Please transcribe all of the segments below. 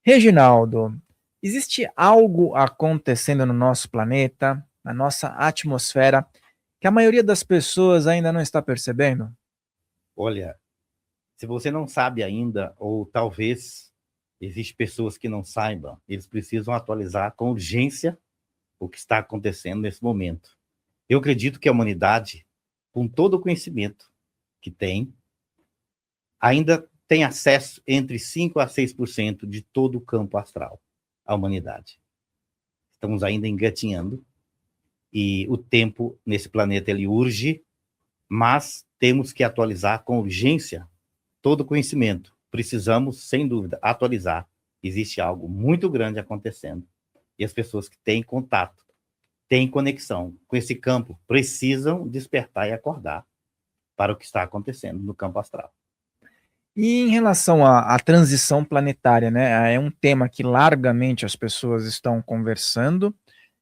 Reginaldo, existe algo acontecendo no nosso planeta, na nossa atmosfera, que a maioria das pessoas ainda não está percebendo? Olha, se você não sabe ainda, ou talvez existem pessoas que não saibam, eles precisam atualizar com urgência o que está acontecendo nesse momento. Eu acredito que a humanidade, com todo o conhecimento que tem, ainda tem acesso entre 5 a 6% de todo o campo astral, a humanidade. Estamos ainda engatinhando, e o tempo nesse planeta ele urge, mas temos que atualizar com urgência todo o conhecimento. Precisamos, sem dúvida, atualizar. Existe algo muito grande acontecendo. E as pessoas que têm contato, têm conexão com esse campo, precisam despertar e acordar para o que está acontecendo no campo astral. E em relação à transição planetária, né? É um tema que largamente as pessoas estão conversando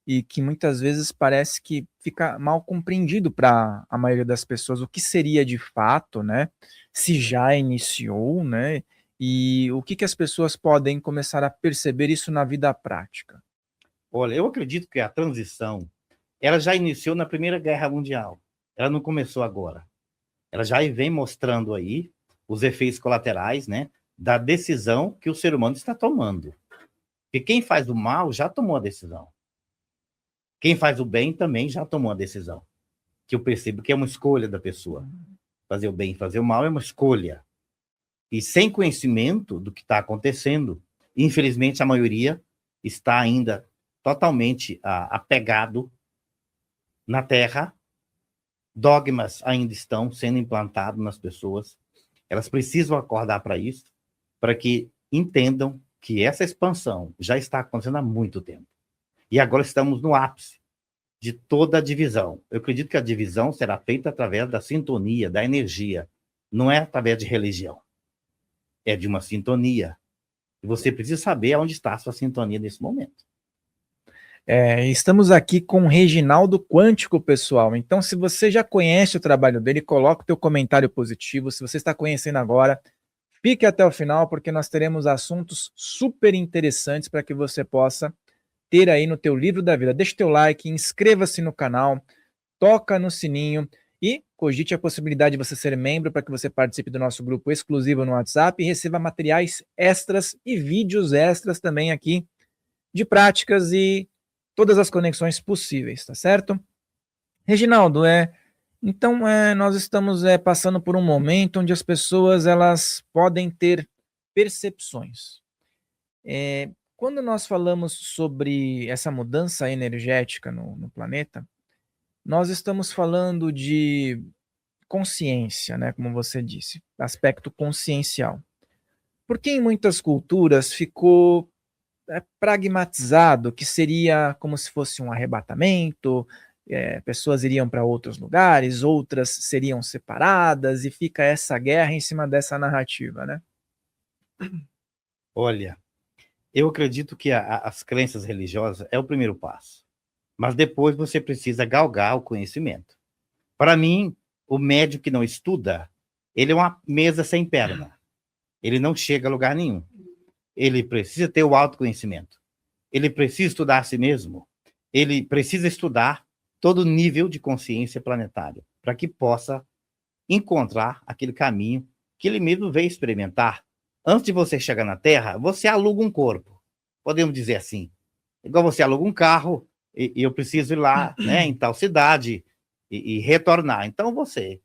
e que muitas vezes parece que fica mal compreendido para a maioria das pessoas o que seria de fato, né? Se já iniciou, né? E o que as pessoas podem começar a perceber isso na vida prática? Olha, eu acredito que a transição, ela já iniciou na Primeira Guerra Mundial. Ela não começou agora. Ela já vem mostrando aí os efeitos colaterais, né, da decisão que o ser humano está tomando. Porque quem faz o mal já tomou a decisão. Quem faz o bem também já tomou a decisão. Que eu percebo que é uma escolha da pessoa. Fazer o bem e fazer o mal é uma escolha. E sem conhecimento do que está acontecendo, infelizmente a maioria está ainda totalmente apegado na Terra. Dogmas ainda estão sendo implantados nas pessoas. Elas precisam acordar para isso, para que entendam que essa expansão já está acontecendo há muito tempo. E agora estamos no ápice de toda a divisão. Eu acredito que a divisão será feita através da sintonia, da energia. Não é através de religião. É de uma sintonia. E você precisa saber onde está a sua sintonia nesse momento. Estamos aqui com o Reginaldo Quântico, pessoal. Então, se você já conhece o trabalho dele, coloque o teu comentário positivo. Se você está conhecendo agora, fique até o final, porque nós teremos assuntos super interessantes para que você possa ter aí no teu livro da vida. Deixe teu like, inscreva-se no canal, toca no sininho e cogite a possibilidade de você ser membro para que você participe do nosso grupo exclusivo no WhatsApp e receba materiais extras e vídeos extras também aqui de práticas e todas as conexões possíveis, tá certo? Reginaldo, então nós estamos passando por um momento onde as pessoas elas podem ter percepções. Quando nós falamos sobre essa mudança energética no planeta, nós estamos falando de consciência, né, como você disse, aspecto consciencial. Porque em muitas culturas ficou pragmatizado que seria como se fosse um arrebatamento, pessoas iriam para outros lugares, outras seriam separadas, e fica essa guerra em cima dessa narrativa, né? Olha, eu acredito que as crenças religiosas é o primeiro passo. Mas depois você precisa galgar o conhecimento. Para mim, o médico que não estuda, ele é uma mesa sem perna. Ele não chega a lugar nenhum. Ele precisa ter o autoconhecimento. Ele precisa estudar a si mesmo. Ele precisa estudar todo nível de consciência planetária, para que possa encontrar aquele caminho que ele mesmo veio experimentar. Antes de você chegar na Terra, você aluga um corpo. Podemos dizer assim. Igual você aluga um carro, e eu preciso ir lá, né, em tal cidade, e retornar. Então você,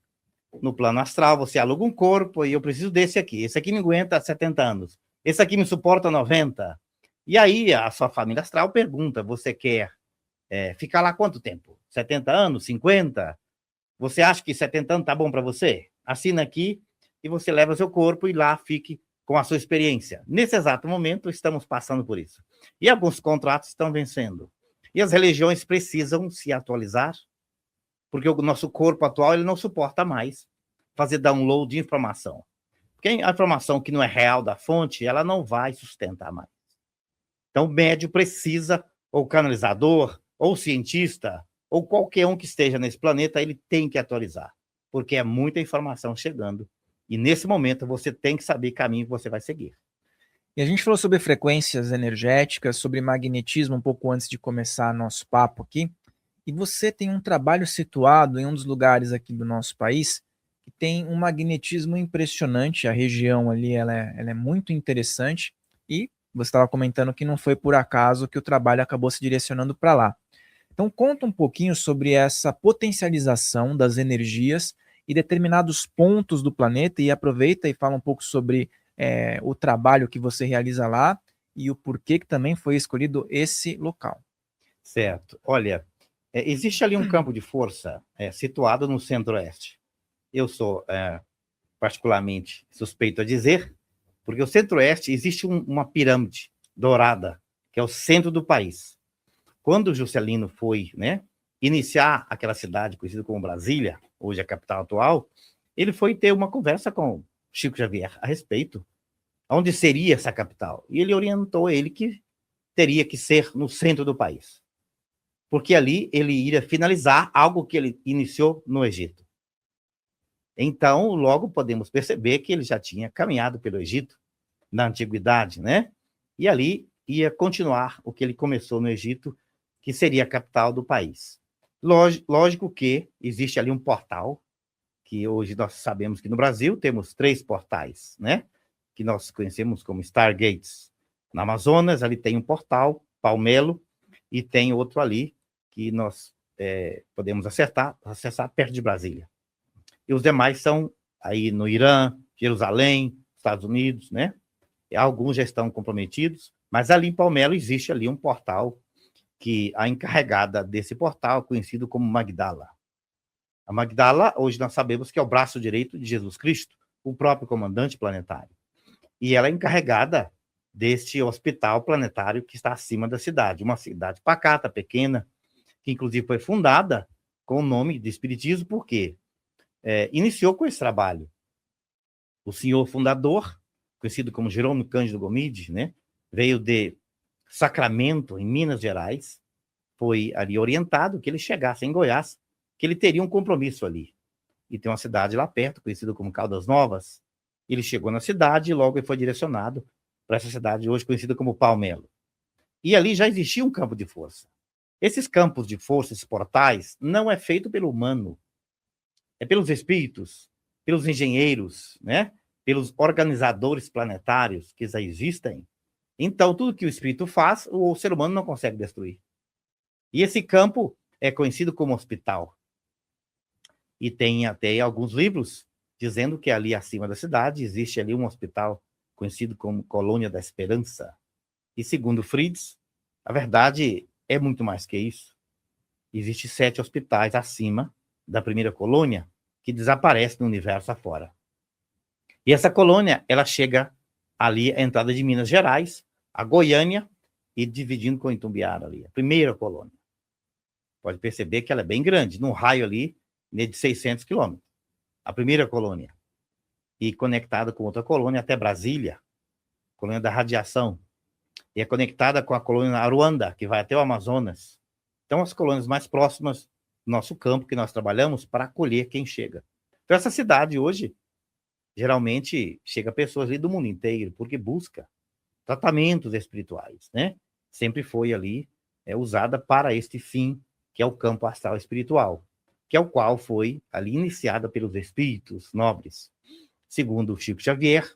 no plano astral, você aluga um corpo, e eu preciso desse aqui. Esse aqui me aguenta 70 anos. Esse aqui me suporta 90. E aí a sua família astral pergunta, você quer ficar lá quanto tempo? 70 anos? 50? Você acha que 70 anos tá bom para você? Assina aqui e você leva seu corpo e lá fique com a sua experiência. Nesse exato momento, estamos passando por isso. E alguns contratos estão vencendo. E as religiões precisam se atualizar, porque o nosso corpo atual ele não suporta mais fazer download de informação. Porque a informação que não é real da fonte, ela não vai sustentar mais. Então, o médium precisa, ou canalizador, ou cientista, ou qualquer um que esteja nesse planeta, ele tem que atualizar, porque é muita informação chegando. E nesse momento você tem que saber o caminho que você vai seguir. E a gente falou sobre frequências energéticas, sobre magnetismo um pouco antes de começar nosso papo aqui. E você tem um trabalho situado em um dos lugares aqui do nosso país que tem um magnetismo impressionante. A região ali ela é muito interessante e você estava comentando que não foi por acaso que o trabalho acabou se direcionando para lá. Então conta um pouquinho sobre essa potencialização das energias e determinados pontos do planeta e aproveita e fala um pouco sobre o trabalho que você realiza lá e o porquê que também foi escolhido esse local. Certo. Olha, existe ali um campo de força situado no centro-oeste. Eu sou particularmente suspeito a dizer, porque o centro-oeste existe uma pirâmide dourada, que é o centro do país. Quando Juscelino foi, né, iniciar aquela cidade conhecida como Brasília, hoje a capital atual, ele foi ter uma conversa com Chico Xavier a respeito, onde seria essa capital. E ele orientou ele que teria que ser no centro do país, porque ali ele iria finalizar algo que ele iniciou no Egito. Então, logo podemos perceber que ele já tinha caminhado pelo Egito na antiguidade, né? E ali ia continuar o que ele começou no Egito, que seria a capital do país. Lógico que existe ali um portal, que hoje nós sabemos que no Brasil temos 3 portais, né? Que nós conhecemos como Stargates. Na Amazonas, ali tem um portal, Palmelo, e tem outro ali que nós podemos acessar perto de Brasília. E os demais são aí no Irã, Jerusalém, Estados Unidos, né? E alguns já estão comprometidos, mas ali em Palmelo existe ali um portal que a encarregada desse portal, conhecido como Magdala. A Magdala, hoje nós sabemos que é o braço direito de Jesus Cristo, o próprio comandante planetário. E ela é encarregada deste hospital planetário que está acima da cidade, uma cidade pacata, pequena, que inclusive foi fundada com o nome de Espiritismo, porque iniciou com esse trabalho. O senhor fundador, conhecido como Jerônimo Cândido Gomide, né, veio de Sacramento, em Minas Gerais, foi ali orientado que ele chegasse em Goiás, que ele teria um compromisso ali. E tem uma cidade lá perto, conhecida como Caldas Novas. Ele chegou na cidade e logo ele foi direcionado para essa cidade hoje conhecida como Palmelo. E ali já existia um campo de força. Esses campos de força, esses portais, não é feito pelo humano, é pelos espíritos, pelos engenheiros, né? Pelos organizadores planetários que já existem. Então, tudo que o espírito faz, o ser humano não consegue destruir. E esse campo é conhecido como hospital. E tem até alguns livros dizendo que ali acima da cidade existe ali um hospital conhecido como Colônia da Esperança. E segundo Fritz, a verdade é muito mais que isso. Existem 7 hospitais acima da primeira colônia que desaparece no universo afora. E essa colônia, ela chega ali à entrada de Minas Gerais, a Goiânia, e dividindo com Itumbiara ali, a primeira colônia. Pode perceber que ela é bem grande, num raio ali de 600 quilômetros. A primeira colônia. E conectada com outra colônia até Brasília, colônia da radiação. E é conectada com a colônia Aruanda, que vai até o Amazonas. Então, as colônias mais próximas do nosso campo, que nós trabalhamos para acolher quem chega. Então, essa cidade hoje, geralmente, chega pessoas ali do mundo inteiro, porque busca tratamentos espirituais, né? Sempre foi ali usada para este fim, que é o campo astral espiritual, que é o qual foi ali iniciada pelos espíritos nobres. Segundo o Chico Xavier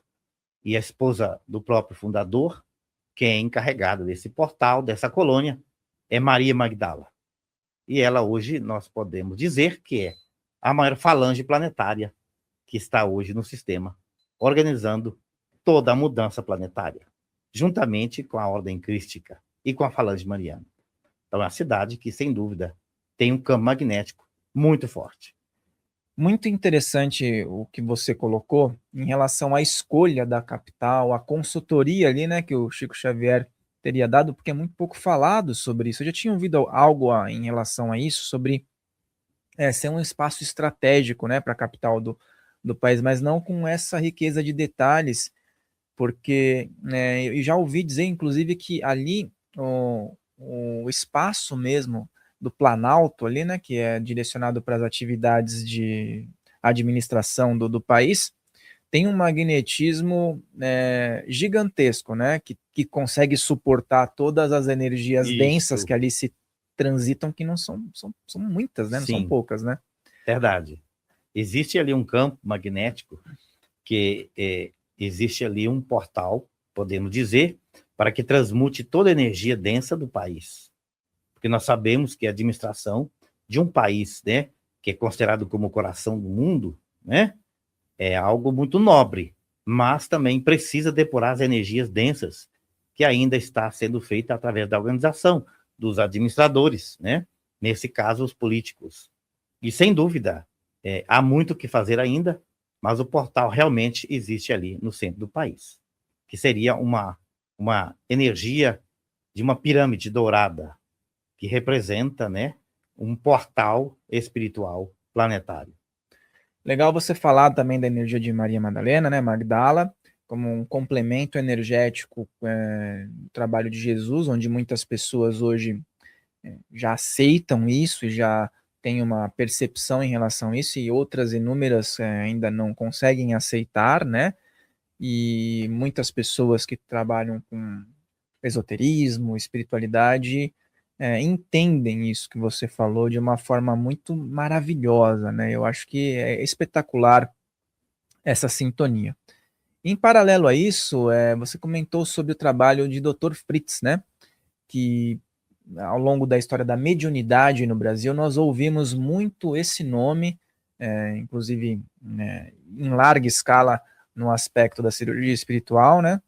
e a esposa do próprio fundador, quem é encarregada desse portal, dessa colônia, é Maria Magdala. E ela hoje, nós podemos dizer que é a maior falange planetária que está hoje no sistema, organizando toda a mudança planetária, juntamente com a ordem crística e com a falange mariana. Então, é uma cidade que, sem dúvida, tem um campo magnético muito forte. Muito interessante o que você colocou em relação à escolha da capital, a consultoria ali, né, que o Chico Xavier teria dado, porque é muito pouco falado sobre isso. Eu já tinha ouvido algo em relação a isso, sobre ser um espaço estratégico, né, para a capital do país, mas não com essa riqueza de detalhes, porque eu já ouvi dizer, inclusive, que ali o espaço mesmo do Planalto ali, né, que é direcionado para as atividades de administração do país, tem um magnetismo gigantesco, né? Que consegue suportar todas as energias densas Isso, que ali se transitam, que não são muitas, né? Não são sim, poucas, né? verdade. Existe ali um campo magnético que existe ali um portal, podemos dizer, para que transmute toda a energia densa do país. Porque nós sabemos que a administração de um país, né, que é considerado como o coração do mundo, né, é algo muito nobre, mas também precisa depurar as energias densas que ainda está sendo feita através da organização, dos administradores, né, nesse caso, os políticos. E, sem dúvida, há muito o que fazer ainda, mas o portal realmente existe ali no centro do país, que seria uma energia de uma pirâmide dourada, que representa, né, um portal espiritual planetário. Legal você falar também da energia de Maria Madalena, né, Magdala, como um complemento energético do trabalho de Jesus, onde muitas pessoas hoje já aceitam isso e já têm uma percepção em relação a isso, e outras inúmeras ainda não conseguem aceitar, né? E muitas pessoas que trabalham com esoterismo, espiritualidade, entendem isso que você falou de uma forma muito maravilhosa, né? Eu acho que é espetacular essa sintonia. Em paralelo a isso, você comentou sobre o trabalho de Dr. Fritz, né? Que ao longo da história da mediunidade no Brasil, nós ouvimos muito esse nome, inclusive em larga escala no aspecto da cirurgia espiritual, né?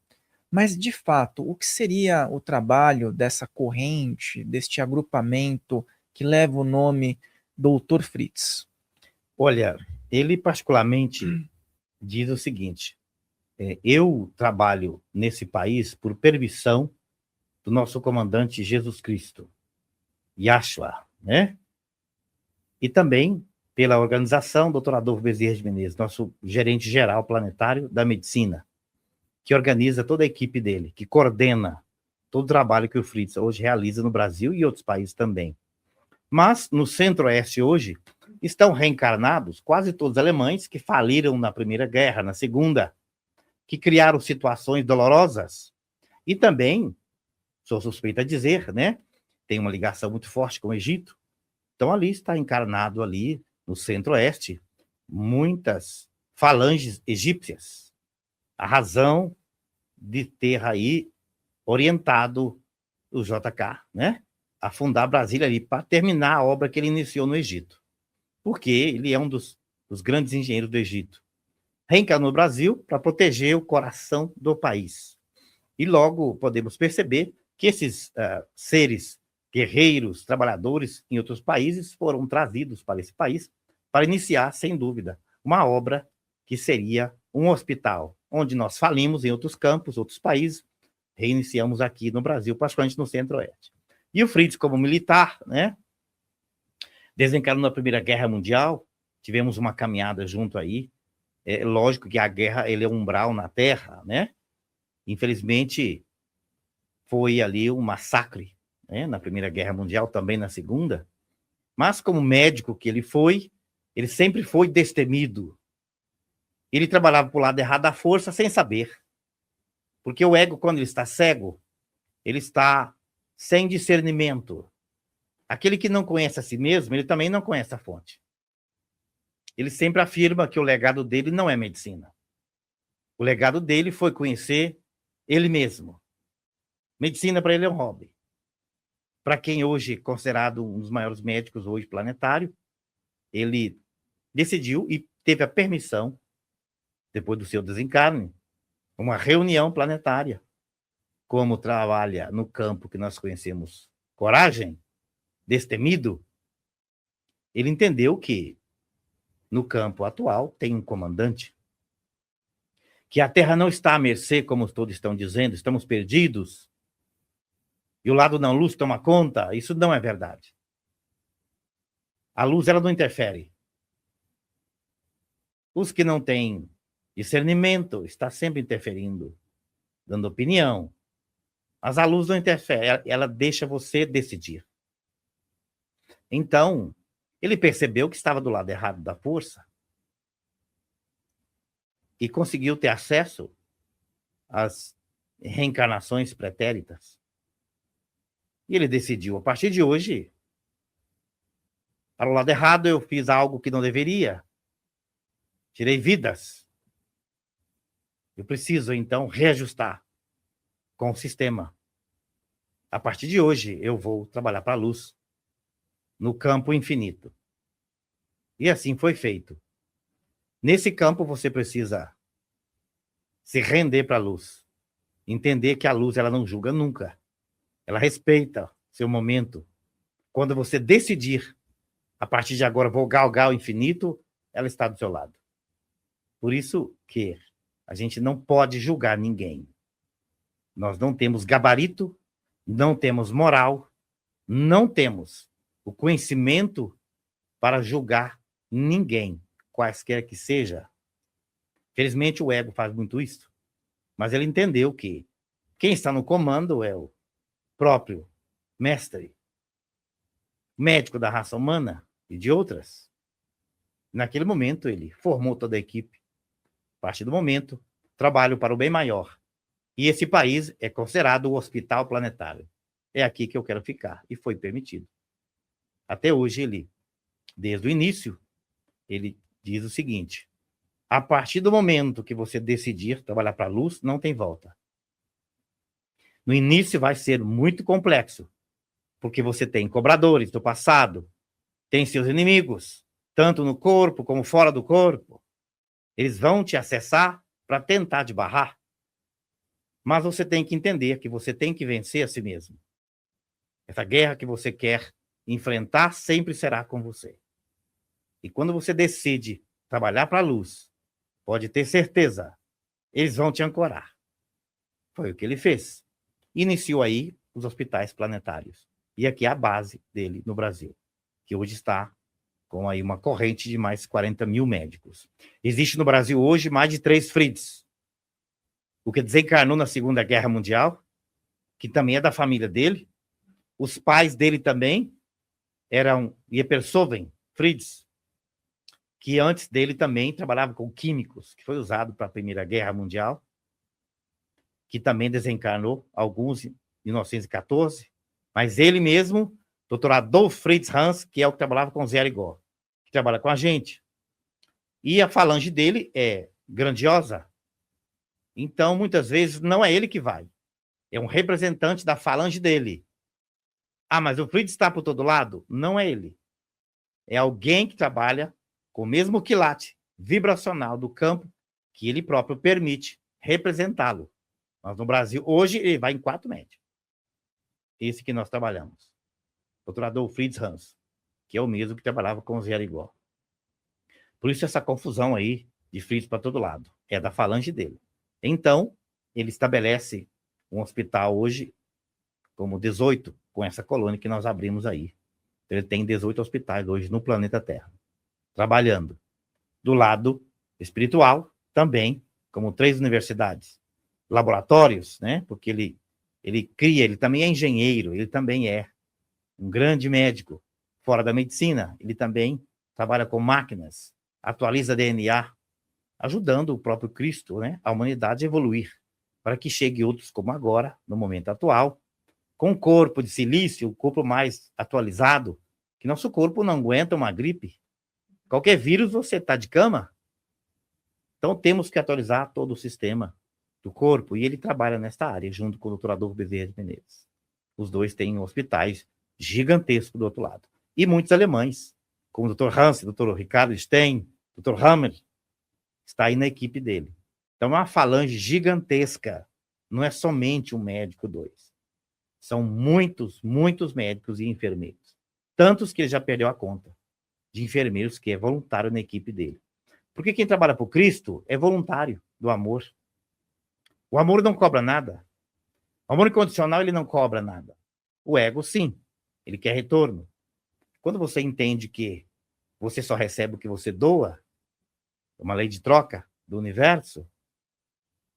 Mas, de fato, o que seria o trabalho dessa corrente, deste agrupamento que leva o nome Dr. Fritz? Olha, ele particularmente diz o seguinte: eu trabalho nesse país por permissão do nosso comandante Jesus Cristo, Yahshua, né? E também pela organização do Dr. Adolfo Bezerra de Menezes, nosso gerente geral planetário da medicina, que organiza toda a equipe dele, que coordena todo o trabalho que o Fritz hoje realiza no Brasil e outros países também. Mas no Centro-Oeste hoje estão reencarnados quase todos alemães que faliram na Primeira Guerra, na Segunda, que criaram situações dolorosas. E também, sou suspeito a dizer, né, tem uma ligação muito forte com o Egito. Então ali está encarnado ali no Centro-Oeste muitas falanges egípcias. A razão de ter aí orientado o JK, né, a fundar Brasília ali para terminar a obra que ele iniciou no Egito. Porque ele é um dos grandes engenheiros do Egito. Reencarnou no Brasil para proteger o coração do país. E logo podemos perceber que esses seres guerreiros, trabalhadores em outros países foram trazidos para esse país para iniciar, sem dúvida, uma obra que seria um hospital, onde nós falimos em outros campos, outros países, reiniciamos aqui no Brasil, particularmente no Centro-Oeste. E o Fritz, como militar, né, desencarnou na Primeira Guerra Mundial, tivemos uma caminhada junto aí. É lógico que a guerra ele é um umbral na Terra, né? Infelizmente, foi ali um massacre, né? Na Primeira Guerra Mundial, também na Segunda. Mas, como médico que ele sempre foi destemido. Ele trabalhava para o lado errado da força sem saber. Porque o ego, quando ele está cego, ele está sem discernimento. Aquele que não conhece a si mesmo, ele também não conhece a fonte. Ele sempre afirma que o legado dele não é medicina. O legado dele foi conhecer ele mesmo. Medicina para ele é um hobby. Para quem hoje é considerado um dos maiores médicos hoje planetário, ele decidiu e teve a permissão, depois do seu desencarne, uma reunião planetária. Como trabalha no campo que nós conhecemos coragem, destemido, ele entendeu que no campo atual tem um comandante, que a Terra não está à mercê, como todos estão dizendo, estamos perdidos, e o lado da luz toma conta. Isso não é verdade. A luz, ela não interfere. Os que não têm discernimento está sempre interferindo, dando opinião. Mas a luz não interfere, ela deixa você decidir. Então, ele percebeu que estava do lado errado da força e conseguiu ter acesso às reencarnações pretéritas. E ele decidiu, a partir de hoje, para o lado errado, eu fiz algo que não deveria. Tirei vidas. Eu preciso, então, reajustar com o sistema. A partir de hoje, eu vou trabalhar para a luz, no campo infinito. E assim foi feito. Nesse campo, você precisa se render para a luz. Entender que a luz, ela não julga nunca. Ela respeita seu momento. Quando você decidir, a partir de agora, vou galgar o infinito, ela está do seu lado. Por isso que a gente não pode julgar ninguém. Nós não temos gabarito, não temos moral, não temos o conhecimento para julgar ninguém, quaisquer que seja. Felizmente o ego faz muito isso, mas ele entendeu que quem está no comando é o próprio mestre, médico da raça humana e de outras. Naquele momento ele formou toda a equipe. A partir do momento, trabalho para o bem maior. E esse país é considerado o hospital planetário. É aqui que eu quero ficar, e foi permitido. Até hoje, ele, desde o início, ele diz o seguinte: a partir do momento que você decidir trabalhar para a luz, não tem volta. No início vai ser muito complexo, porque você tem cobradores do passado, tem seus inimigos, tanto no corpo como fora do corpo. Eles vão te acessar para tentar te barrar. Mas você tem que entender que você tem que vencer a si mesmo. Essa guerra que você quer enfrentar sempre será com você. E quando você decide trabalhar para a luz, pode ter certeza, eles vão te ancorar. Foi o que ele fez. Iniciou aí os hospitais planetários. E aqui é a base dele no Brasil, que hoje está com aí uma corrente de mais 40 mil médicos. Existe no Brasil hoje mais de 3 Frieds, o que desencarnou na Segunda Guerra Mundial, que também é da família dele. Os pais dele também eram Jepersoven Frieds, que antes dele também trabalhava com químicos, que foi usado para a Primeira Guerra Mundial, que também desencarnou, alguns em 1914, mas ele mesmo, Dr. Adolf Fritz Hans, que é o que trabalhava com Zé Arigó, que trabalha com a gente. E a falange dele é grandiosa. Então, muitas vezes, não é ele que vai. É um representante da falange dele. Ah, mas o Fritz está por todo lado? Não é ele. É alguém que trabalha com o mesmo quilate vibracional do campo que ele próprio permite representá-lo. Mas no Brasil, hoje, ele vai em 4 médios. Esse que nós trabalhamos. Dr. Adolf Fritz Hans, que é o mesmo que trabalhava com o Zé Arigó. Por isso essa confusão aí de Fritz para todo lado. É da falange dele. Então, ele estabelece um hospital hoje como 18, com essa colônia que nós abrimos aí. Ele tem 18 hospitais hoje no planeta Terra, trabalhando. Do lado espiritual, também, como 3 universidades, laboratórios, né? Porque ele cria, ele também é engenheiro, ele também é um grande médico. Fora da medicina, ele também trabalha com máquinas, atualiza DNA, ajudando o próprio Cristo, né, a humanidade a evoluir, para que chegue outros como agora, no momento atual, com um corpo de silício, um corpo mais atualizado, que nosso corpo não aguenta uma gripe. Qualquer vírus, você está de cama. Então, temos que atualizar todo o sistema do corpo, e ele trabalha nesta área, junto com o Dr. Adolfo Bezerra de Menezes. Os dois têm hospitais gigantescos do outro lado. E muitos alemães, como o Dr. Hans, o Dr. Ricardo Stein, o Dr. Hammer, está aí na equipe dele. Então, é uma falange gigantesca. Não é somente um médico, 2. São muitos, muitos médicos e enfermeiros. Tantos que ele já perdeu a conta de enfermeiros que é voluntário na equipe dele. Porque quem trabalha por Cristo é voluntário do amor. O amor não cobra nada. O amor incondicional, ele não cobra nada. O ego, sim. Ele quer retorno. Quando você entende que você só recebe o que você doa, uma lei de troca do universo,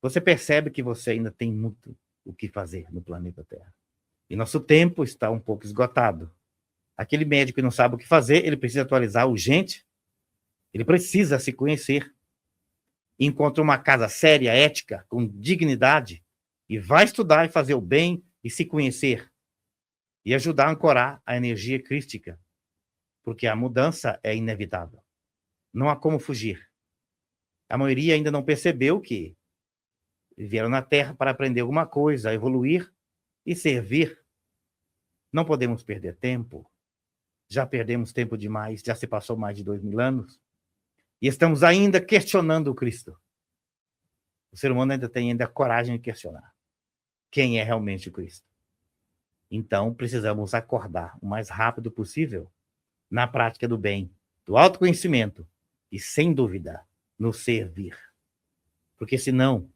você percebe que você ainda tem muito o que fazer no planeta Terra. E nosso tempo está um pouco esgotado. Aquele médico que não sabe o que fazer, ele precisa atualizar urgente, ele precisa se conhecer. encontra uma casa séria, ética, com dignidade, e vai estudar e fazer o bem e se conhecer, e ajudar a ancorar a energia crística, porque a mudança é inevitável. Não há como fugir. A maioria ainda não percebeu que vieram na Terra para aprender alguma coisa, evoluir e servir. Não podemos perder tempo. Já perdemos tempo demais, já se passou mais de 2000 anos. E estamos ainda questionando o Cristo. O ser humano ainda tem a coragem de questionar quem é realmente o Cristo. Então, precisamos acordar o mais rápido possível na prática do bem, do autoconhecimento e, sem dúvida, no servir. Porque, senão,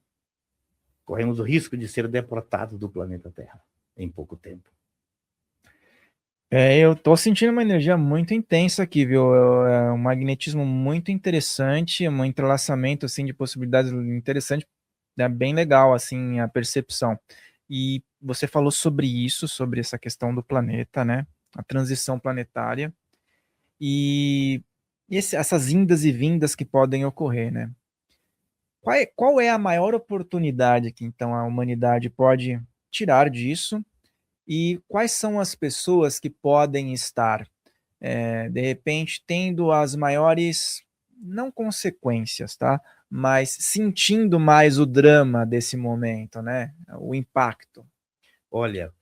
corremos o risco de ser deportados do planeta Terra em pouco tempo. Eu tô sentindo uma energia muito intensa aqui, viu? É um magnetismo muito interessante, um entrelaçamento assim de possibilidades interessante, é bem legal assim a percepção. E você falou sobre isso, sobre essa questão do planeta, né? A transição planetária e essas indas e vindas que podem ocorrer, né? Qual é a maior oportunidade que então a humanidade pode tirar disso? E quais são as pessoas que podem estar, de repente, tendo as maiores, não consequências, tá? Mas sentindo mais o drama desse momento, né? O impacto. Olha,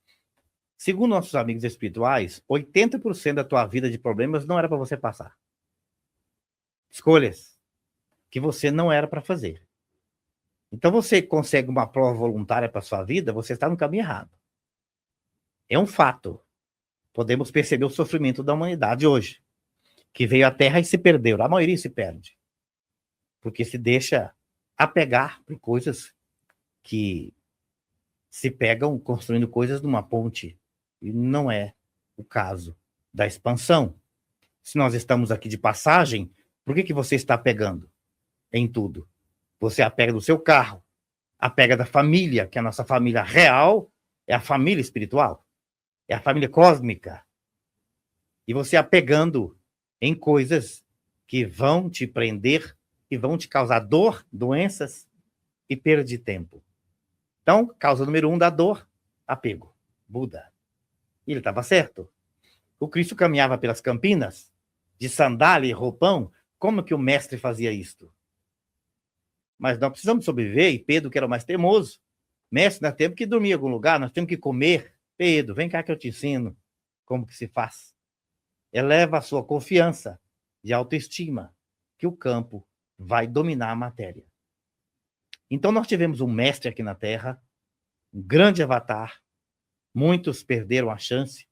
segundo nossos amigos espirituais, 80% da tua vida de problemas não era para você passar. Escolhas que você não era para fazer. Então, você consegue uma prova voluntária para sua vida, você está no caminho errado. É um fato. Podemos perceber o sofrimento da humanidade hoje, que veio à Terra e se perdeu. A maioria se perde, porque se deixa apegar por coisas que se pegam construindo coisas numa ponte, e não é o caso da expansão. Se nós estamos aqui de passagem, por que você está pegando em tudo? Você apega do seu carro, apega da família, que a nossa família real é a família espiritual, é a família cósmica. E você apegando em coisas que vão te prender e vão te causar dor, doenças e perda de tempo. Então, causa número 1 da dor, apego. Buda. E ele estava certo. O Cristo caminhava pelas campinas, de sandália e roupão. Como que o mestre fazia isto? Mas nós precisamos sobreviver, e Pedro, que era o mais teimoso, mestre, nós temos que dormir em algum lugar, nós temos que comer. Pedro, vem cá que eu te ensino como que se faz. Eleva a sua confiança de autoestima, que o campo vai dominar a matéria. Então, nós tivemos um mestre aqui na Terra, um grande avatar, muitos perderam a chance,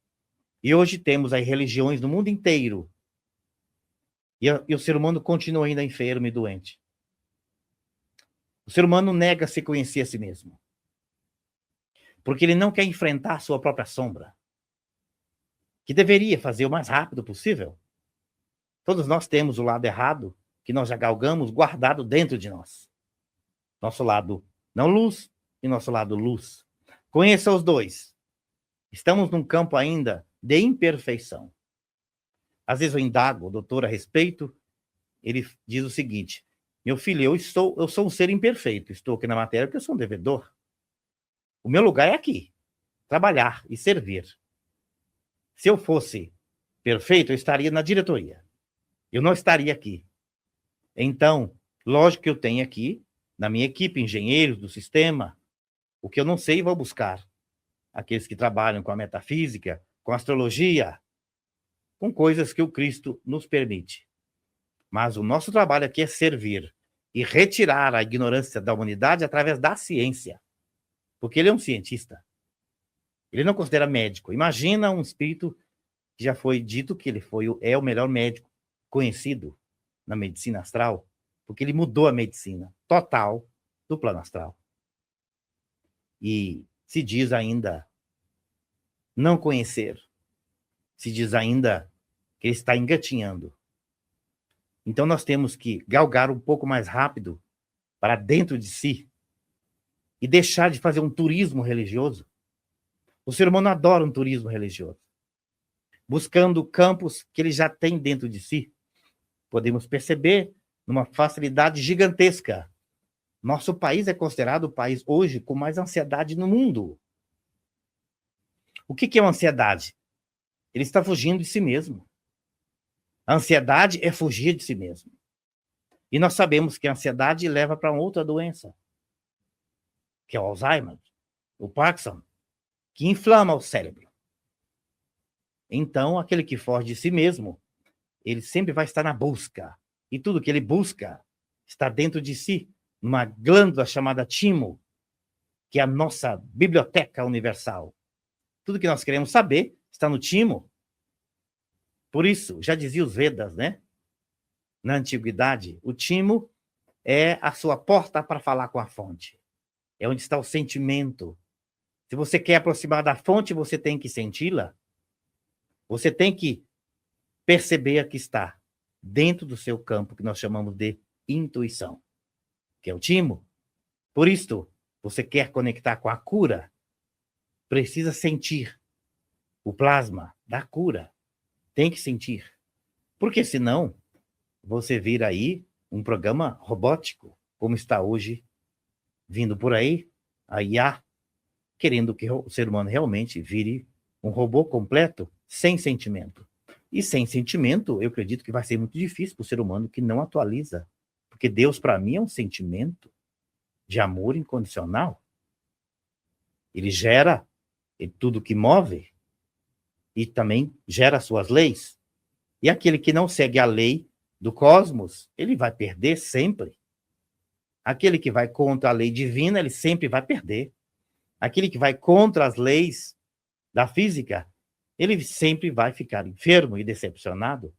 e hoje temos aí religiões no mundo inteiro, e o ser humano continua ainda enfermo e doente. O ser humano nega se conhecer a si mesmo, porque ele não quer enfrentar a sua própria sombra, que deveria fazer o mais rápido possível. Todos nós temos o lado errado, que nós já galgamos, guardado dentro de nós. Nosso lado não luz e nosso lado luz. Conheça os dois. Estamos num campo ainda de imperfeição. Às vezes eu indago o doutor a respeito, ele diz o seguinte: meu filho, eu sou um ser imperfeito, estou aqui na matéria porque eu sou um devedor. O meu lugar é aqui, trabalhar e servir. Se eu fosse perfeito, eu estaria na diretoria. Eu não estaria aqui. Então, lógico que eu tenho aqui, na minha equipe, engenheiros do sistema, o que eu não sei, vou buscar. Aqueles que trabalham com a metafísica, com a astrologia, com coisas que o Cristo nos permite. Mas o nosso trabalho aqui é servir e retirar a ignorância da humanidade através da ciência. Porque ele é um cientista. Ele não considera médico. Imagina um espírito que já foi dito que ele é o melhor médico conhecido na medicina astral, porque ele mudou a medicina total do plano astral. E se diz ainda não conhecer, se diz ainda que ele está engatinhando. Então nós temos que galgar um pouco mais rápido para dentro de si e deixar de fazer um turismo religioso. O ser humano adora um turismo religioso, buscando campos que ele já tem dentro de si. Podemos perceber numa facilidade gigantesca Nosso país é considerado o país hoje com mais ansiedade no mundo. O que é uma ansiedade? Ele está fugindo de si mesmo. A ansiedade é fugir de si mesmo. E nós sabemos que a ansiedade leva para uma outra doença, que é o Alzheimer, o Parkinson, que inflama o cérebro. Então, aquele que foge de si mesmo, ele sempre vai estar na busca. E tudo que ele busca está dentro de si, numa glândula chamada timo, que é a nossa biblioteca universal. Tudo que nós queremos saber está no timo. Por isso, já dizia os Vedas, né? Na antiguidade, o timo é a sua porta para falar com a fonte. É onde está o sentimento. Se você quer aproximar da fonte, você tem que senti-la. Você tem que perceber a que está dentro do seu campo, que nós chamamos de intuição, que é o timo. Por isso, você quer conectar com a cura, precisa sentir o plasma da cura. Tem que sentir. Porque senão, você vira aí um programa robótico, como está hoje vindo por aí, a IA, querendo que o ser humano realmente vire um robô completo, sem sentimento. E sem sentimento, eu acredito que vai ser muito difícil para o ser humano que não atualiza. Porque Deus, para mim, é um sentimento de amor incondicional. Ele gera tudo que move e também gera suas leis. E aquele que não segue a lei do cosmos, ele vai perder sempre. Aquele que vai contra a lei divina, ele sempre vai perder. Aquele que vai contra as leis da física, ele sempre vai ficar enfermo e decepcionado.